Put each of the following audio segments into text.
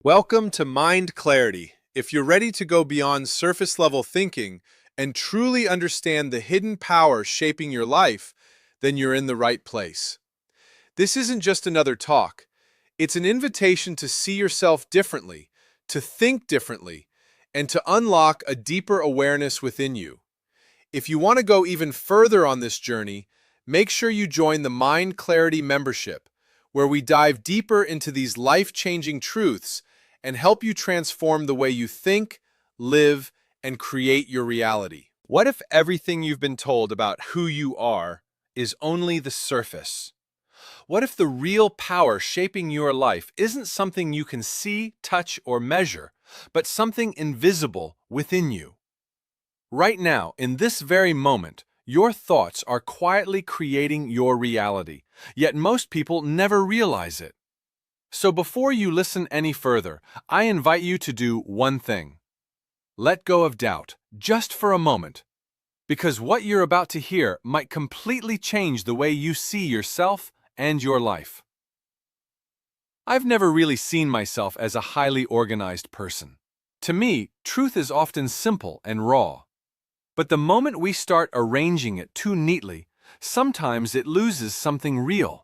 Welcome to Mind Clarity. If you're ready to go beyond surface level thinking and truly understand the hidden power shaping your life, then you're in the right place. This isn't just another talk. It's an invitation to see yourself differently, to think differently, and to unlock a deeper awareness within you. If you want to go even further on this journey, make sure you join the Mind Clarity membership, where we dive deeper into these life-changing truths and help you transform the way you think, live, and create your reality. What if everything you've been told about who you are is only the surface? What if the real power shaping your life isn't something you can see, touch, or measure, but something invisible within you? Right now, in this very moment, your thoughts are quietly creating your reality, yet most people never realize it. So before you listen any further, I invite you to do one thing. Let go of doubt, just for a moment, because what you're about to hear might completely change the way you see yourself and your life. I've never really seen myself as a highly organized person. To me, truth is often simple and raw. But the moment we start arranging it too neatly, sometimes it loses something real.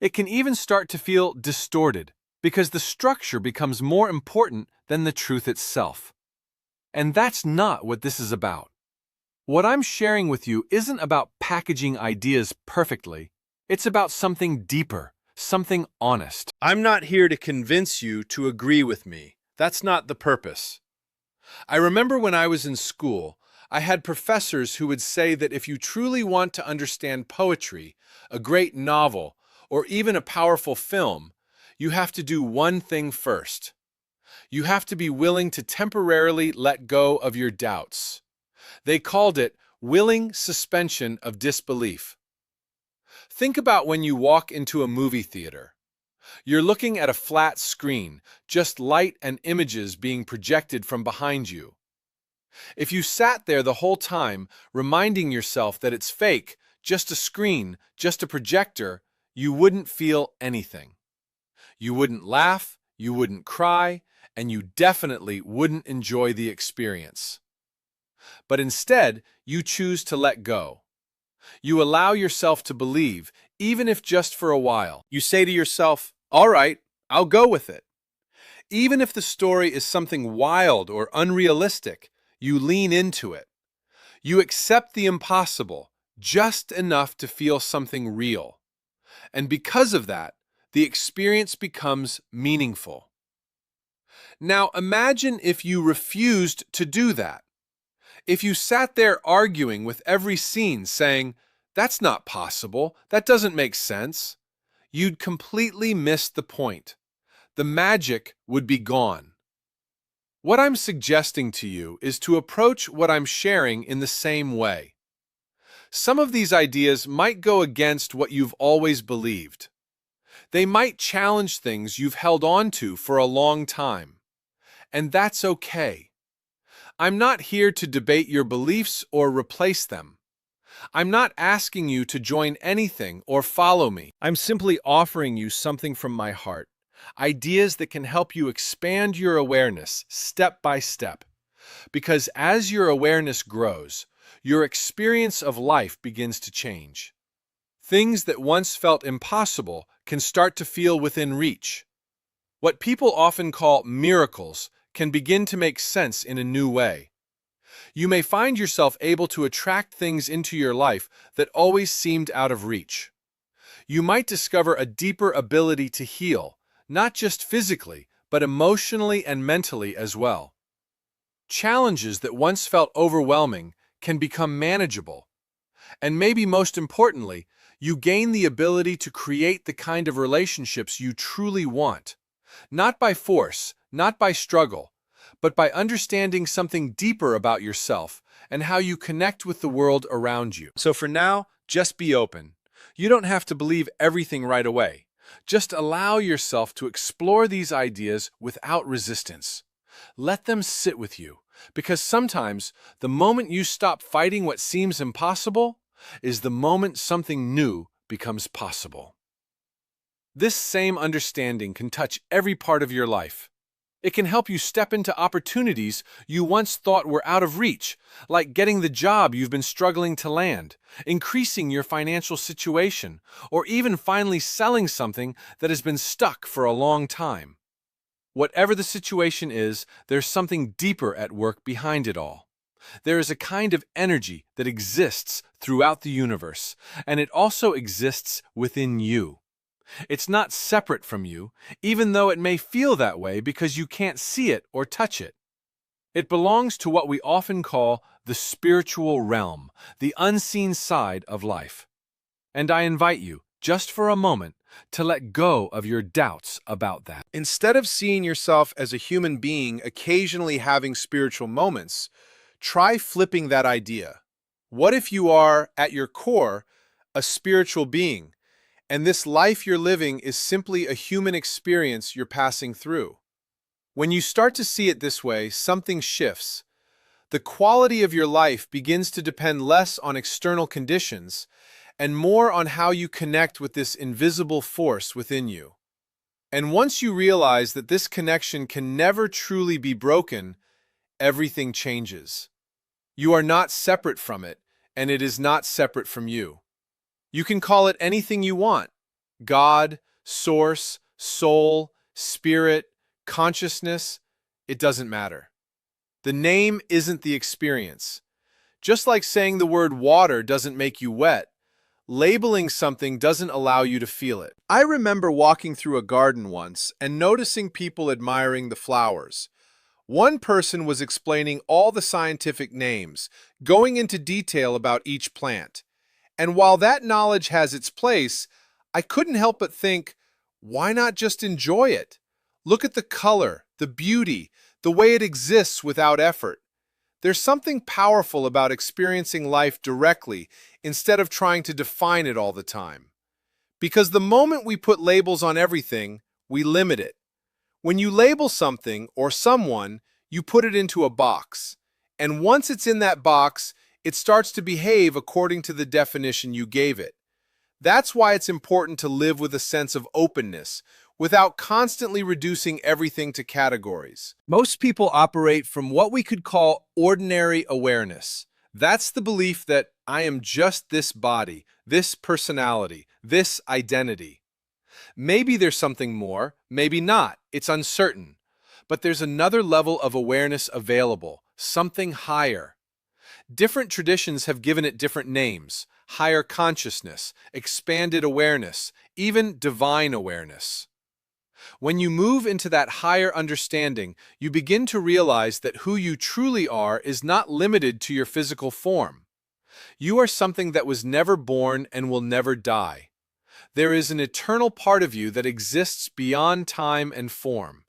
It can even start to feel distorted because the structure becomes more important than the truth itself. And that's not what this is about. What I'm sharing with you isn't about packaging ideas perfectly. It's about something deeper, something honest. I'm not here to convince you to agree with me. That's not the purpose. I remember when I was in school, I had professors who would say that if you truly want to understand poetry, a great novel, or even a powerful film, you have to do one thing first. You have to be willing to temporarily let go of your doubts. They called it willing suspension of disbelief. Think about when you walk into a movie theater. You're looking at a flat screen, just light and images being projected from behind you. If you sat there the whole time, reminding yourself that it's fake, just a screen, just a projector, you wouldn't feel anything. You wouldn't laugh, you wouldn't cry, and you definitely wouldn't enjoy the experience. But instead, you choose to let go. You allow yourself to believe, even if just for a while. You say to yourself, "All right, I'll go with it." Even if the story is something wild or unrealistic, you lean into it. You accept the impossible, just enough to feel something real. And because of that, the experience becomes meaningful. Now imagine if you refused to do that. If you sat there arguing with every scene saying, "That's not possible, that doesn't make sense," you'd completely miss the point. The magic would be gone. What I'm suggesting to you is to approach what I'm sharing in the same way. Some of these ideas might go against what you've always believed. They might challenge things you've held on to for a long time. And that's okay. I'm not here to debate your beliefs or replace them. I'm not asking you to join anything or follow me. I'm simply offering you something from my heart. Ideas that can help you expand your awareness step by step. Because as your awareness grows, your experience of life begins to change. Things that once felt impossible can start to feel within reach. What people often call miracles can begin to make sense in a new way. You may find yourself able to attract things into your life that always seemed out of reach. You might discover a deeper ability to heal, not just physically, but emotionally and mentally as well. Challenges that once felt overwhelming can become manageable. And maybe most importantly, you gain the ability to create the kind of relationships you truly want. Not by force, not by struggle, but by understanding something deeper about yourself and how you connect with the world around you. So for now, just be open. You don't have to believe everything right away. Just allow yourself to explore these ideas without resistance. Let them sit with you, because sometimes the moment you stop fighting what seems impossible is the moment something new becomes possible. This same understanding can touch every part of your life. It can help you step into opportunities you once thought were out of reach, like getting the job you've been struggling to land, increasing your financial situation, or even finally selling something that has been stuck for a long time. Whatever the situation is, there's something deeper at work behind it all. There is a kind of energy that exists throughout the universe, and it also exists within you. It's not separate from you, even though it may feel that way because you can't see it or touch it. It belongs to what we often call the spiritual realm, the unseen side of life. And I invite you, just for a moment, to let go of your doubts about that. Instead of seeing yourself as a human being occasionally having spiritual moments, try flipping that idea. What if you are, at your core, a spiritual being, and this life you're living is simply a human experience you're passing through? When you start to see it this way, something shifts. The quality of your life begins to depend less on external conditions and more on how you connect with this invisible force within you. And once you realize that this connection can never truly be broken, everything changes. You are not separate from it, and it is not separate from you. You can call it anything you want: God, source, soul, spirit, consciousness. It doesn't matter. The name isn't the experience. Just like saying the word water doesn't make you wet, labeling something doesn't allow you to feel it. I remember walking through a garden once and noticing people admiring the flowers. One person was explaining all the scientific names, going into detail about each plant. And while that knowledge has its place, I couldn't help but think, why not just enjoy it? Look at the color, the beauty, the way it exists without effort. There's something powerful about experiencing life directly instead of trying to define it all the time. Because the moment we put labels on everything, we limit it. When you label something or someone, you put it into a box. And once it's in that box, it starts to behave according to the definition you gave it. That's why it's important to live with a sense of openness, without constantly reducing everything to categories. Most people operate from what we could call ordinary awareness. That's the belief that I am just this body, this personality, this identity. Maybe there's something more, maybe not. It's uncertain. But there's another level of awareness available, something higher. Different traditions have given it different names: higher consciousness, expanded awareness, even divine awareness. When you move into that higher understanding, you begin to realize that who you truly are is not limited to your physical form. You are something that was never born and will never die. There is an eternal part of you that exists beyond time and form.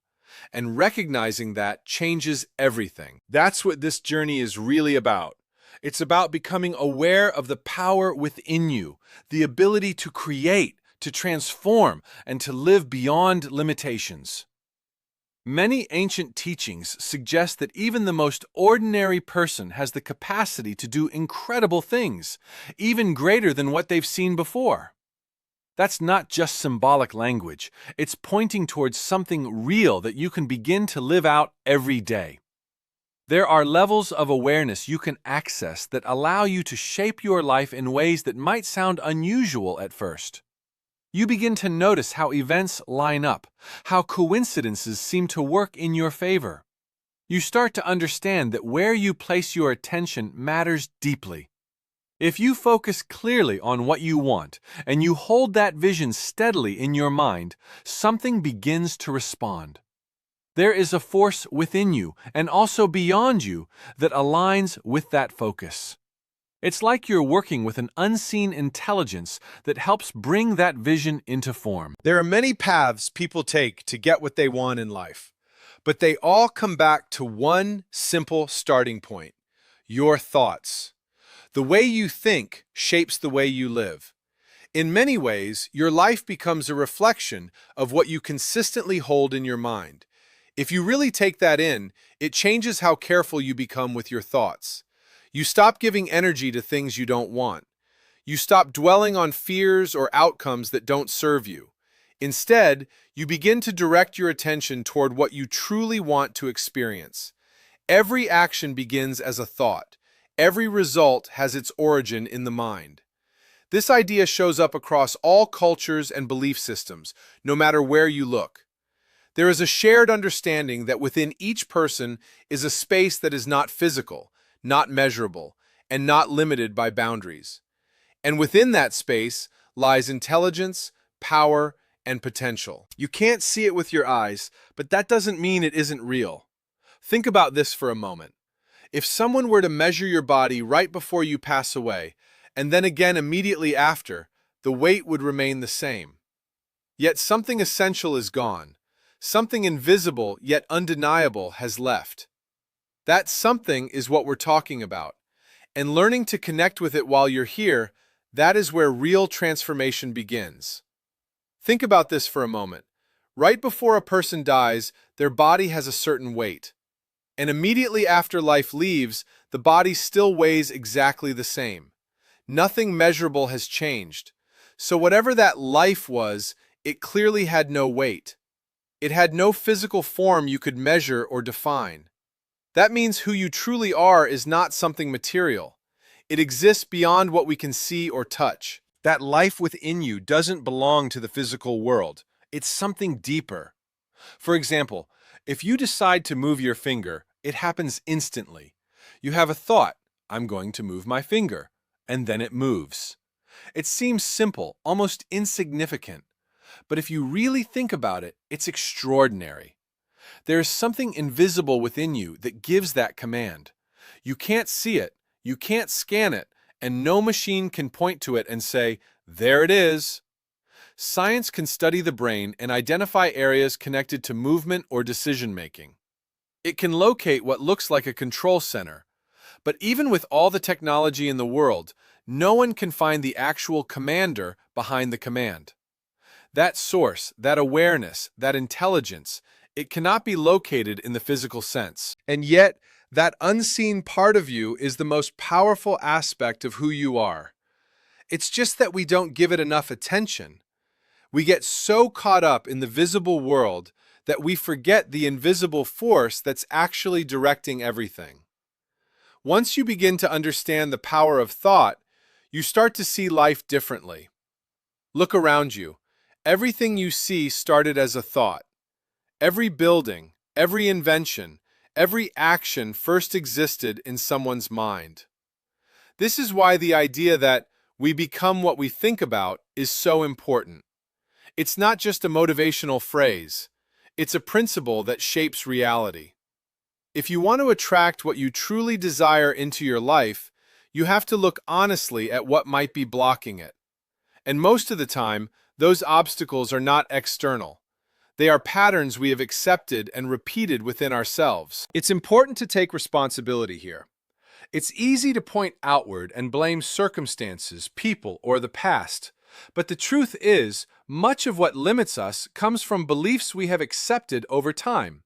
And recognizing that changes everything. That's what this journey is really about. It's about becoming aware of the power within you, the ability to create, to transform, and to live beyond limitations. Many ancient teachings suggest that even the most ordinary person has the capacity to do incredible things, even greater than what they've seen before. That's not just symbolic language. It's pointing towards something real that you can begin to live out every day. There are levels of awareness you can access that allow you to shape your life in ways that might sound unusual at first. You begin to notice how events line up, how coincidences seem to work in your favor. You start to understand that where you place your attention matters deeply. If you focus clearly on what you want, and you hold that vision steadily in your mind, something begins to respond. There is a force within you, and also beyond you, that aligns with that focus. It's like you're working with an unseen intelligence that helps bring that vision into form. There are many paths people take to get what they want in life, but they all come back to one simple starting point: your thoughts. The way you think shapes the way you live. In many ways, your life becomes a reflection of what you consistently hold in your mind. If you really take that in, it changes how careful you become with your thoughts. You stop giving energy to things you don't want. You stop dwelling on fears or outcomes that don't serve you. Instead, you begin to direct your attention toward what you truly want to experience. Every action begins as a thought. Every result has its origin in the mind. This idea shows up across all cultures and belief systems, no matter where you look. There is a shared understanding that within each person is a space that is not physical, not measurable, and not limited by boundaries. And within that space lies intelligence, power, and potential. You can't see it with your eyes, but that doesn't mean it isn't real. Think about this for a moment. If someone were to measure your body right before you pass away, and then again immediately after, the weight would remain the same. Yet something essential is gone. Something invisible yet undeniable has left. That something is what we're talking about. And learning to connect with it while you're here, that is where real transformation begins. Think about this for a moment. Right before a person dies, their body has a certain weight. And immediately after life leaves, the body still weighs exactly the same. Nothing measurable has changed. So whatever that life was, it clearly had no weight. It had no physical form you could measure or define. That means who you truly are is not something material. It exists beyond what we can see or touch. That life within you doesn't belong to the physical world. It's something deeper. For example, if you decide to move your finger, it happens instantly. You have a thought, I'm going to move my finger, and then it moves. It seems simple, almost insignificant. But if you really think about it, it's extraordinary. There is something invisible within you that gives that command. You can't see it, you can't scan it, and no machine can point to it and say, there it is. Science can study the brain and identify areas connected to movement or decision-making. It can locate what looks like a control center. But even with all the technology in the world, no one can find the actual commander behind the command. That source, that awareness, that intelligence, it cannot be located in the physical sense. And yet, that unseen part of you is the most powerful aspect of who you are. It's just that we don't give it enough attention. We get so caught up in the visible world that we forget the invisible force that's actually directing everything. Once you begin to understand the power of thought, you start to see life differently. Look around you. Everything you see started as a thought. Every building, every invention, every action first existed in someone's mind. This is why the idea that we become what we think about is so important. It's not just a motivational phrase. It's a principle that shapes reality. If you want to attract what you truly desire into your life, you have to look honestly at what might be blocking it. And most of the time, those obstacles are not external. They are patterns we have accepted and repeated within ourselves. It's important to take responsibility here. It's easy to point outward and blame circumstances, people, or the past. But the truth is, much of what limits us comes from beliefs we have accepted over time.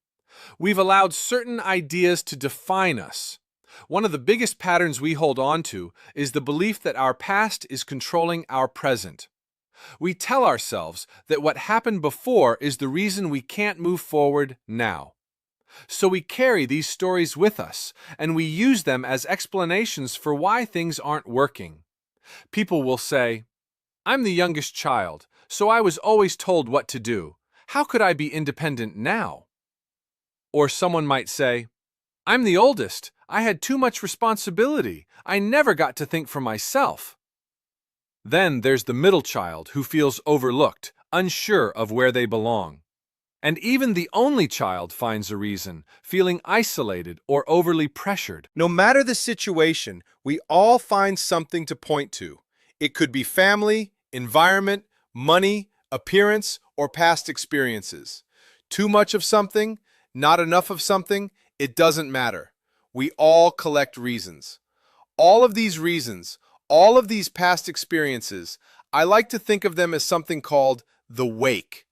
We've allowed certain ideas to define us. One of the biggest patterns we hold on to is the belief that our past is controlling our present. We tell ourselves that what happened before is the reason we can't move forward now. So we carry these stories with us, and we use them as explanations for why things aren't working. People will say, I'm the youngest child, so I was always told what to do. How could I be independent now? Or someone might say, I'm the oldest. I had too much responsibility. I never got to think for myself. Then there's the middle child who feels overlooked, unsure of where they belong. And even the only child finds a reason, feeling isolated or overly pressured. No matter the situation, we all find something to point to. It could be family, environment, money, appearance, or past experiences. Too much of something, not enough of something, it doesn't matter. We all collect reasons. All of these reasons, all of these past experiences, I like to think of them as something called the wake.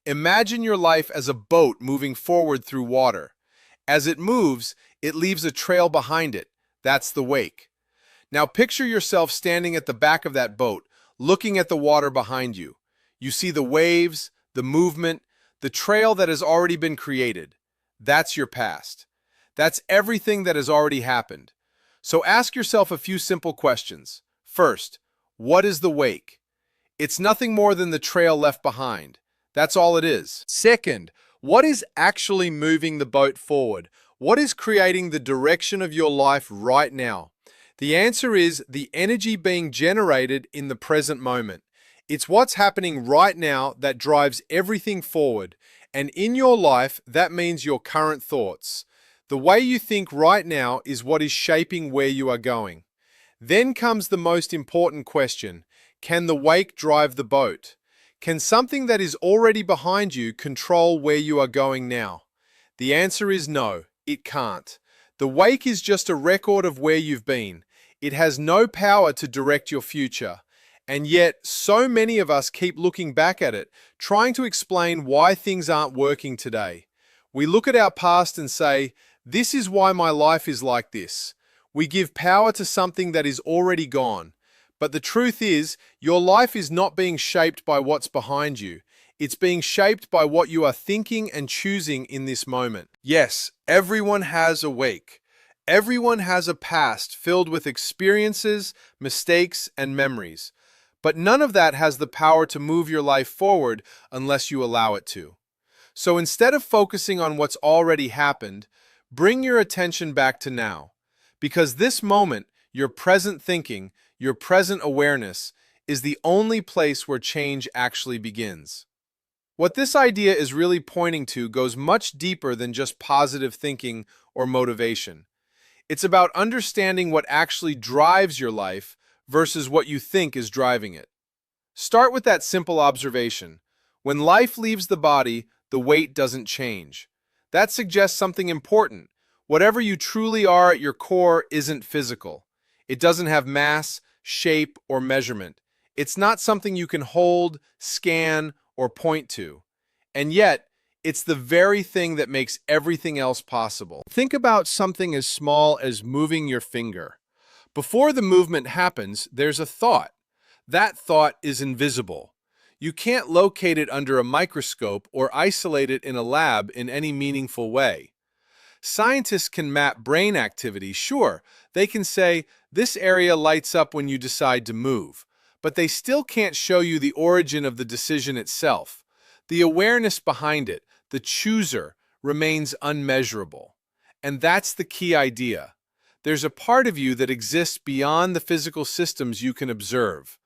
Imagine your life as a boat moving forward through water. As it moves, it leaves a trail behind it. That's the wake. Now picture yourself standing at the back of that boat, looking at the water behind you. You see the waves, the movement, the trail that has already been created. That's your past. That's everything that has already happened. So ask yourself a few simple questions. First, what is the wake? It's nothing more than the trail left behind. That's all it is. Second, what is actually moving the boat forward? What is creating the direction of your life right now? The answer is the energy being generated in the present moment. It's what's happening right now that drives everything forward. And in your life, that means your current thoughts. The way you think right now is what is shaping where you are going. Then comes the most important question. Can the wake drive the boat? Can something that is already behind you control where you are going now? The answer is no, it can't. The wake is just a record of where you've been. It has no power to direct your future. And yet, so many of us keep looking back at it, trying to explain why things aren't working today. We look at our past and say, "This is why my life is like this." We give power to something that is already gone. But the truth is, your life is not being shaped by what's behind you. It's being shaped by what you are thinking and choosing in this moment. Yes, everyone has a wake. Everyone has a past filled with experiences, mistakes, and memories. But none of that has the power to move your life forward unless you allow it to. So instead of focusing on what's already happened, bring your attention back to now. Because this moment, your present thinking, your present awareness, is the only place where change actually begins. What this idea is really pointing to goes much deeper than just positive thinking or motivation. It's about understanding what actually drives your life versus what you think is driving it. Start with that simple observation. When life leaves the body, the weight doesn't change. That suggests something important. Whatever you truly are at your core isn't physical. It doesn't have mass, shape, or measurement. It's not something you can hold, scan, or point to. And yet, it's the very thing that makes everything else possible. Think about something as small as moving your finger. Before the movement happens, there's a thought. That thought is invisible. You can't locate it under a microscope or isolate it in a lab in any meaningful way. Scientists can map brain activity, sure. They can say, this area lights up when you decide to move. But they still can't show you the origin of the decision itself. The awareness behind it, the chooser, remains unmeasurable. And that's the key idea. There's a part of you that exists beyond the physical systems you can observe.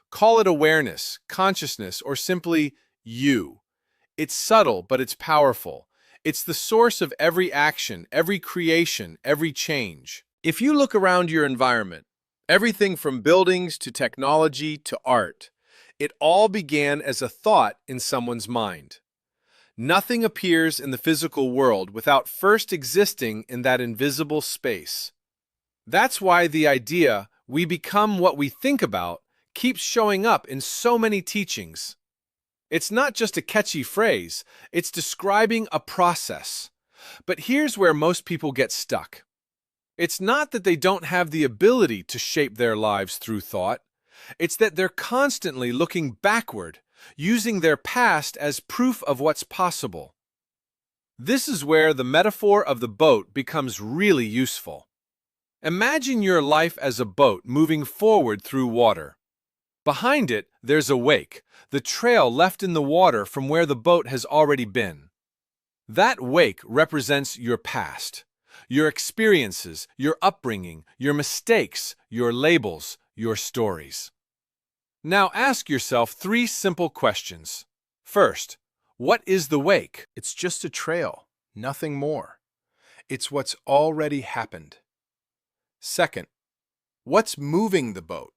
Call it awareness, consciousness, or simply you. It's subtle, but it's powerful. It's the source of every action, every creation, every change. If you look around your environment, everything from buildings to technology to art, it all began as a thought in someone's mind. Nothing appears in the physical world without first existing in that invisible space. That's why the idea, we become what we think about, keeps showing up in so many teachings. It's not just a catchy phrase, it's describing a process. But here's where most people get stuck. It's not that they don't have the ability to shape their lives through thought. It's that they're constantly looking backward, using their past as proof of what's possible. This is where the metaphor of the boat becomes really useful. Imagine your life as a boat moving forward through water. Behind it, there's a wake, the trail left in the water from where the boat has already been. That wake represents your past, your experiences, your upbringing, your mistakes, your labels, your stories. Now ask yourself 3 simple questions. First, what is the wake? It's just a trail, nothing more. It's what's already happened. Second, what's moving the boat?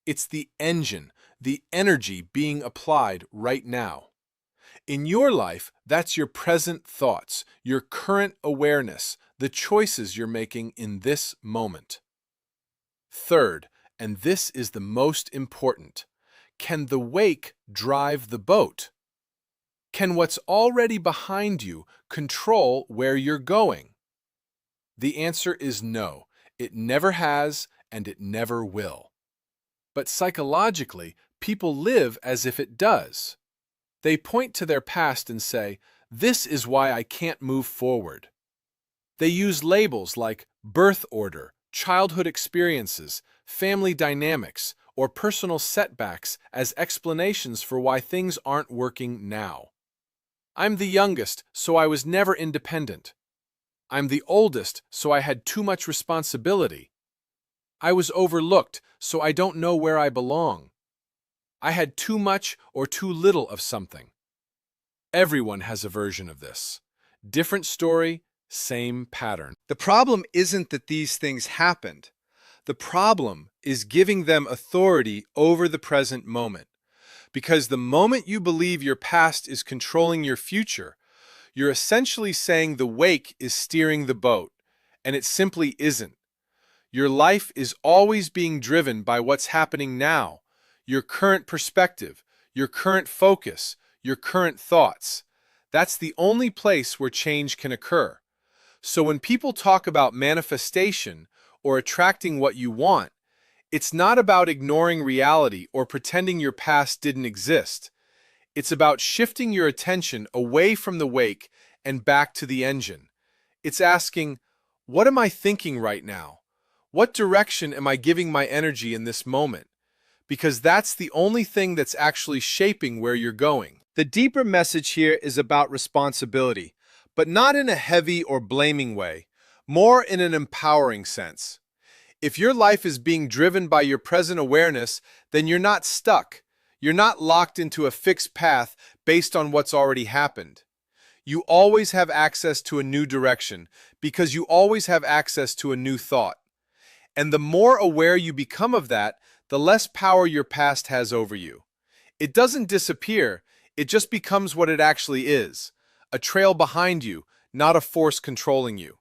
It's the engine, the energy being applied right now. In your life, that's your present thoughts, your current awareness, the choices you're making in this moment. Third, and this is the most important, can the wake drive the boat? Can what's already behind you control where you're going? The answer is no. It never has, and it never will. But psychologically, people live as if it does. They point to their past and say, "This is why I can't move forward." They use labels like birth order, childhood experiences, family dynamics, or personal setbacks as explanations for why things aren't working now. I'm the youngest, so I was never independent. I'm the oldest, so I had too much responsibility. I was overlooked, so I don't know where I belong. I had too much or too little of something. Everyone has a version of this. Different story, same pattern. The problem isn't that these things happened. The problem is giving them authority over the present moment. Because the moment you believe your past is controlling your future, you're essentially saying the wake is steering the boat, and it simply isn't. Your life is always being driven by what's happening now, your current perspective, your current focus, your current thoughts. That's the only place where change can occur. So when people talk about manifestation or attracting what you want, it's not about ignoring reality or pretending your past didn't exist. It's about shifting your attention away from the wake and back to the engine. It's asking, what am I thinking right now? What direction am I giving my energy in this moment? Because that's the only thing that's actually shaping where you're going. The deeper message here is about responsibility, but not in a heavy or blaming way, more in an empowering sense. If your life is being driven by your present awareness, then you're not stuck. You're not locked into a fixed path based on what's already happened. You always have access to a new direction because you always have access to a new thought. And the more aware you become of that, the less power your past has over you. It doesn't disappear, it just becomes what it actually is, a trail behind you, not a force controlling you.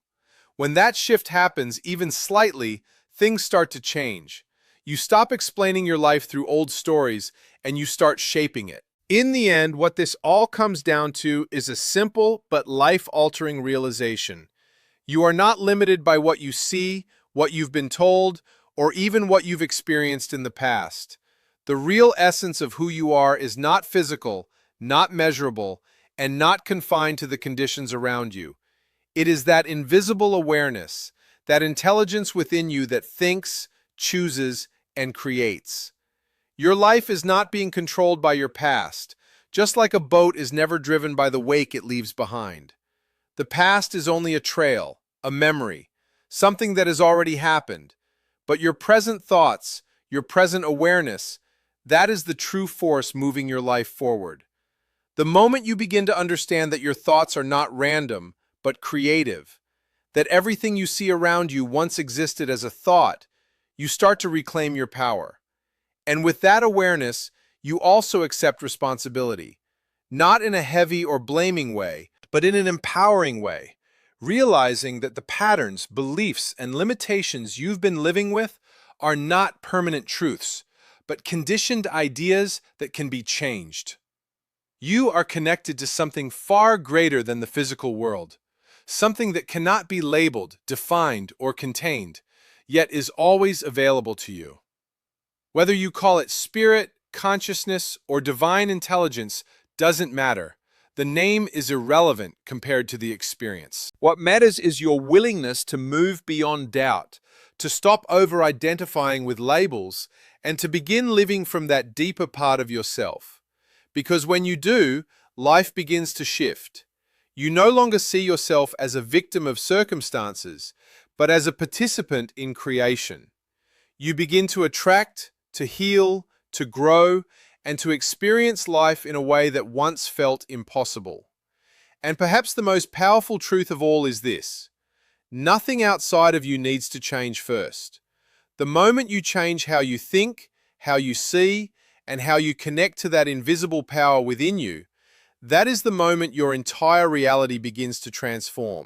When that shift happens, even slightly, things start to change. You stop explaining your life through old stories and you start shaping it. In the end, what this all comes down to is a simple but life-altering realization. You are not limited by what you see, what you've been told, or even what you've experienced in the past. The real essence of who you are is not physical, not measurable, and not confined to the conditions around you. It is that invisible awareness, that intelligence within you that thinks, chooses, and creates. Your life is not being controlled by your past, just like a boat is never driven by the wake it leaves behind. The past is only a trail, a memory, something that has already happened. But your present thoughts, your present awareness, that is the true force moving your life forward. The moment you begin to understand that your thoughts are not random, but creative, that everything you see around you once existed as a thought, you start to reclaim your power. And with that awareness, you also accept responsibility, not in a heavy or blaming way, but in an empowering way, realizing that the patterns, beliefs, and limitations you've been living with are not permanent truths, but conditioned ideas that can be changed. You are connected to something far greater than the physical world, something that cannot be labeled, defined, or contained, yet is always available to you. Whether you call it spirit, consciousness, or divine intelligence doesn't matter. The name is irrelevant compared to the experience. What matters is your willingness to move beyond doubt, to stop over-identifying with labels, and to begin living from that deeper part of yourself. Because when you do, life begins to shift. You no longer see yourself as a victim of circumstances, but as a participant in creation. You begin to attract, to heal, to grow, and to experience life in a way that once felt impossible. And perhaps the most powerful truth of all is this: nothing outside of you needs to change first. The moment you change how you think, how you see, and how you connect to that invisible power within you, that is the moment your entire reality begins to transform.